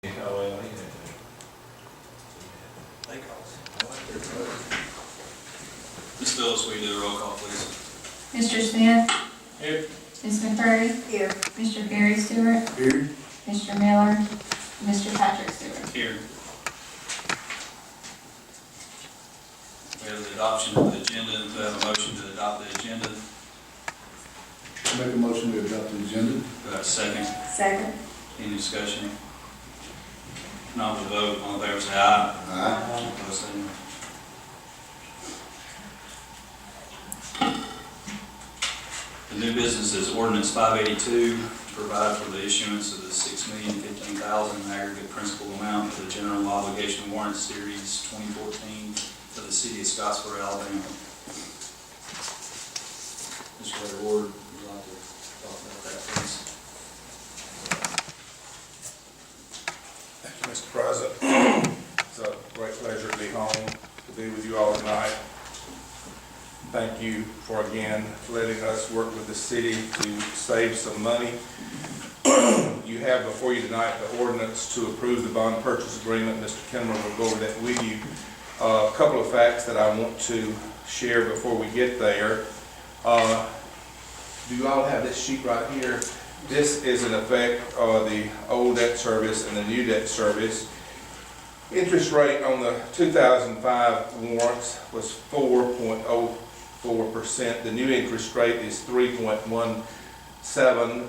Ms. Phillips, will you do a roll call, please? Mr. Smith? Here. Ms. McCurry? Here. Mr. Gary Stewart? Here. Mr. Miller? Mr. Patrick Stewart? Here. We have the adoption of the agenda. Do I have a motion to adopt the agenda? Make a motion to adopt the agenda. Do I have a second? Second. Any discussion? Not with a vote. All in favor say aye. Aye. Opposed, say no. The new business is ordinance 582, to provide for the issuance of the $6,015,000 aggregate principal amount of the general obligation warrant series 2014 for the city of Scottsboro, Alabama. Mr. Ray Ward, would you like to talk about that, please? Thank you, Mr. President. It's a great pleasure to be home, to be with you all tonight. Thank you for, again, letting us work with the city to save some money. You have before you tonight the ordinance to approve the bond purchase agreement. Mr. Kenner will go over that with you. A couple of facts that I want to share before we get there. Do you all have this sheet right here? This is in effect the old debt service and the new debt service. Interest rate on the 2005 warrants was 4.04%. The new interest rate is 3.17.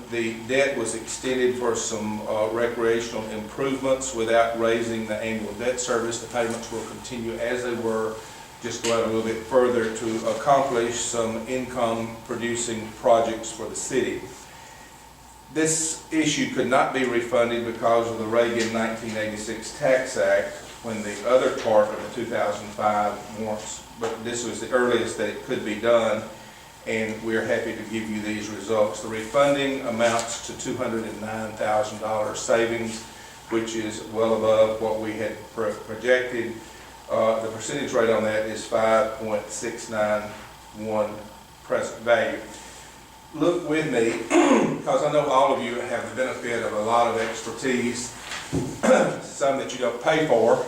The debt was extended for some recreational improvements without raising the annual debt service. The payments will continue as they were, just go out a little bit further to accomplish some income producing projects for the city. This issue could not be refunded because of the Reagan 1986 Tax Act when the other part of the 2005 warrants, but this was the earliest that it could be done, and we're happy to give you these results. The refunding amounts to $209,000 savings, which is well above what we had projected. The percentage rate on that is 5.691 present value. Look with me, because I know all of you have the benefit of a lot of expertise, some that you don't pay for,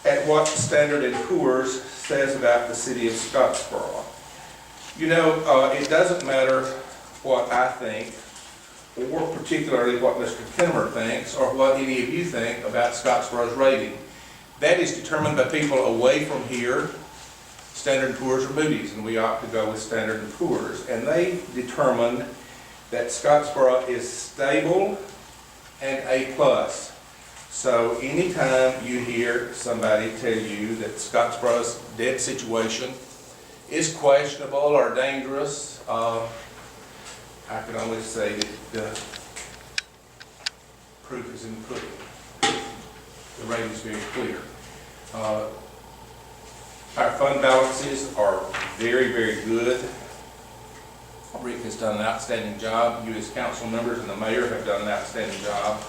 at what Standard & Poor's says about the city of Scottsboro. You know, it doesn't matter what I think, or particularly what Mr. Kimmer thinks, or what any of you think about Scottsboro's rating. That is determined by people away from here, Standard & Poor's or Moody's, and we ought to go with Standard & Poor's. And they determined that Scottsboro is stable and A+. So anytime you hear somebody tell you that Scottsboro's debt situation is questionable or dangerous, I can only say that the proof is in the pudding. The rating is very clear. Our fund balances are very, very good. Rick has done an outstanding job. You as council members and the mayor have done an outstanding job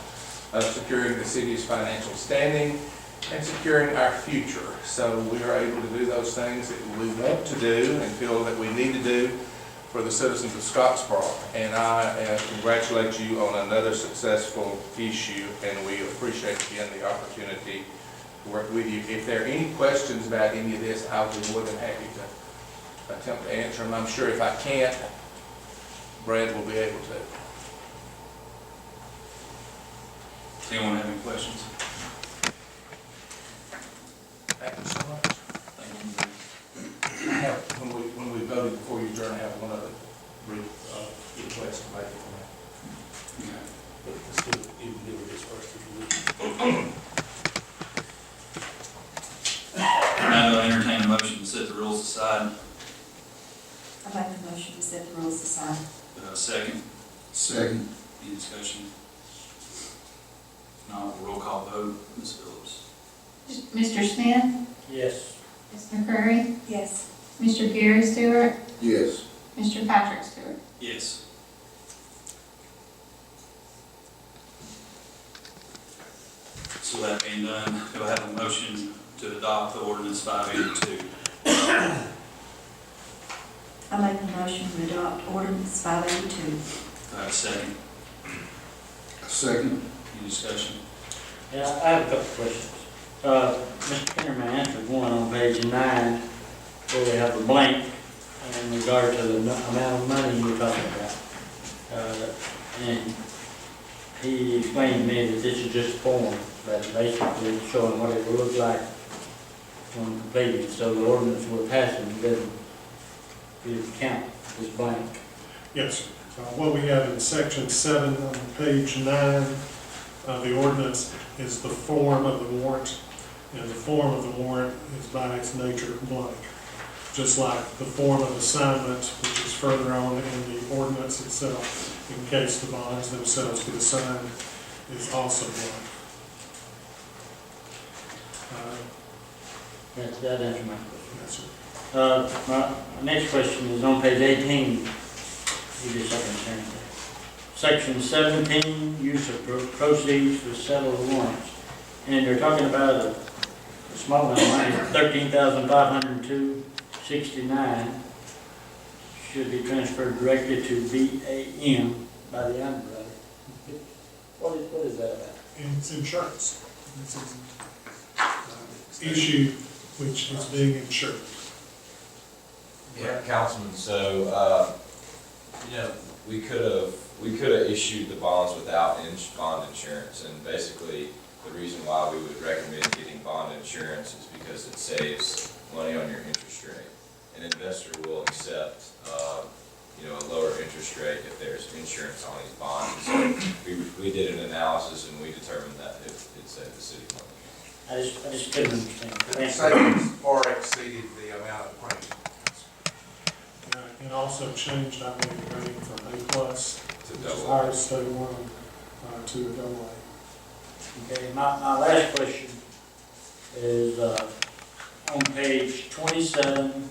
of securing the city's financial standing and securing our future. So we are able to do those things that we want to do and feel that we need to do for the citizens of Scottsboro. And I congratulate you on another successful issue, and we appreciate again the opportunity to work with you. If there are any questions about any of this, I'll be more than happy to attempt to answer them. I'm sure if I can't, Brad will be able to. Does anyone have any questions? Thank you so much. Thank I have, when we voted before you adjourn, I have one other brief request to make. you. But let's do it, you can deal with this first if you would. Now I'll entertain a motion to set the rules aside. I make the motion to set the rules aside. Do I have a second? Second. Any discussion? No, roll call vote. Ms. Phillips. Mr. Smith? Yes. Ms. McCurry? Yes. Mr. Gary Stewart? Yes. Mr. Patrick Stewart? Yes. So that being done, do I have a motion to adopt the ordinance 582? I make the motion to adopt ordinance 582. Do I have a second? Second. Any discussion? Yeah, I have a couple of questions. Mr. Kinderman answered one on page 9, where we have a blank in regard to the amount of money you're talking about. And he explained to me that this is just a form, that's basically showing what it will look like when completed. So the ordinance we're passing doesn't count this blank. Yes, sir. What we have in section 7 on page 9 of the ordinance is the form of the warrant. And the form of the warrant is by its nature blank. Just like the form of assignment, which is further on in the ordinance itself, in case the bonds themselves get assigned, is also blank. That answers my question. Yes, sir. My next question is on page 18. You just second there. Section 17, use of proceeds to settle the warrants. And they're talking about a small amount of money, $13,502.69 should be transferred directly to BAM by the underwriter. What is that about? And it's insurance. It's an issue which is being insured. Yeah, Councilman, so, we could have issued the bonds without bond insurance, and basically, the reason why we would recommend getting bond insurance is because it saves money on your interest rate. An investor will accept, a lower interest rate if there's insurance on these bonds. So we did an analysis and we determined that it saved the city money. I just couldn't understand. The Thanks. savings far exceeded the amount of premium. And also changed, I believe, the rating from A+, To which is double. higher state one, to a AA. Okay, my last question is on page 27,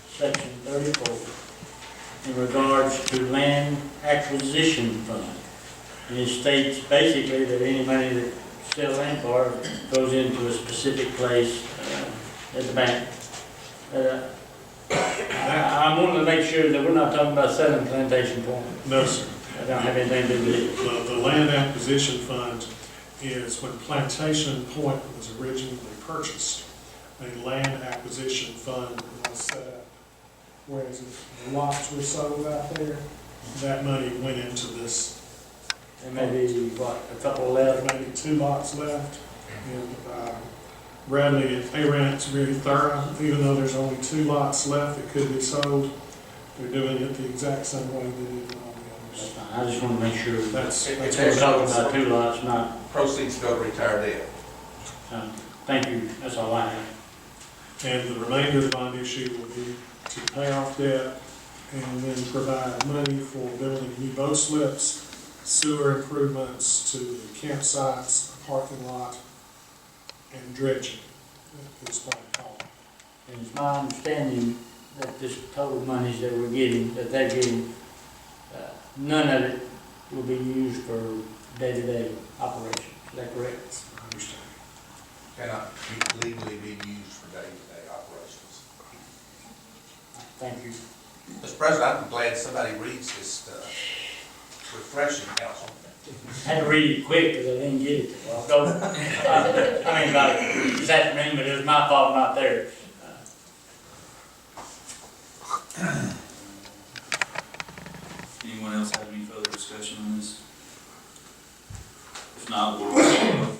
section 34, in regards to land acquisition fund. And it states basically that any money that still land for goes into a specific place at the bank. I wanted to make sure that we're not talking about selling Plantation Point. No, sir. I don't have anything to do with it. The land acquisition fund is when Plantation Point was originally purchased, a land acquisition fund was set up. Whereas if the lots were sold out there, that money went into this. There may be, what, a couple left? Maybe 2 lots left. And Bradley and A-Rant's very thorough, even though there's only 2 lots left that could be sold. They're doing it the exact same way they did all the That's others. fine. I just want to make sure That's we're talking about 2 lots, not, Proceeds go to retire debt. thank you, that's all I have. And the remainder of the bond issue will be to pay off debt and then provide money for building new boat slips, sewer improvements to the campsites, a parking lot, and dredging at this point in time. And it's my understanding that this total monies that we're getting, that they're getting, none of it will be used for day-to-day operations. Is that correct? I understand. Cannot legally be used for day-to-day operations. Thank you. Mr. President, I'm glad somebody reads this refreshing, Council. I had to read it quick because I didn't get it a while ago. I mean, like, this afternoon, but it was my fault not there. Anyone else have any further discussion on this? If not, we'll roll call.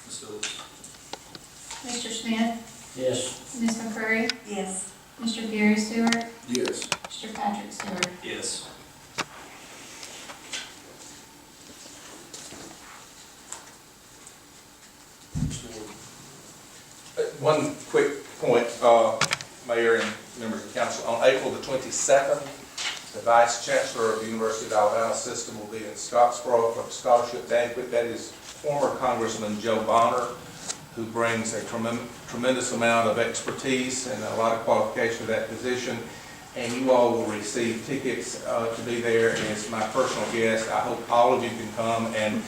Ms. Phillips? Mr. Smith? Yes. Ms. McCurry? Yes. Mr. Gary Stewart? Yes. Mr. Patrick Stewart? Yes. One quick point, Mayor and members of council. On April the 22nd, the Vice Chancellor of the University of Alabama System will be in Scottsboro for a scholarship banquet. That is former Congressman Joe Bonner, who brings a tremendous amount of expertise and a lot of qualification to that position. And you all will receive tickets to be there. And it's my personal guest. I hope all of you can come, and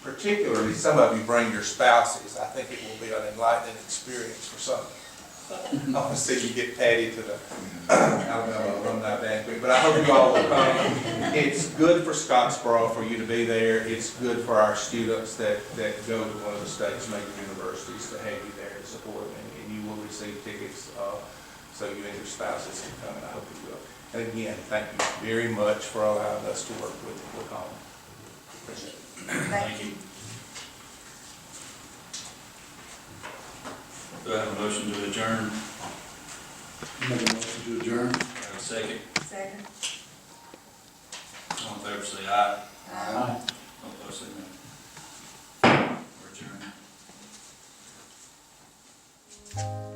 particularly some of you bring your spouses. I think it will be an enlightening experience for some. I want to see you get Patty to the Alabama Alumni Banquet, but I hope you all will come. It's good for Scottsboro for you to be there. It's good for our students that go to one of the state's major universities to have you there to support them. And you will receive tickets, so you and your spouses can come, and I hope you will. And again, thank you very much for allowing us to work with home. Appreciate it. Thank you. Do I have a motion to adjourn? Make a motion to adjourn. Do I have a second? Second. All in favor, say aye. Aye. All opposed, say no. We're adjourned.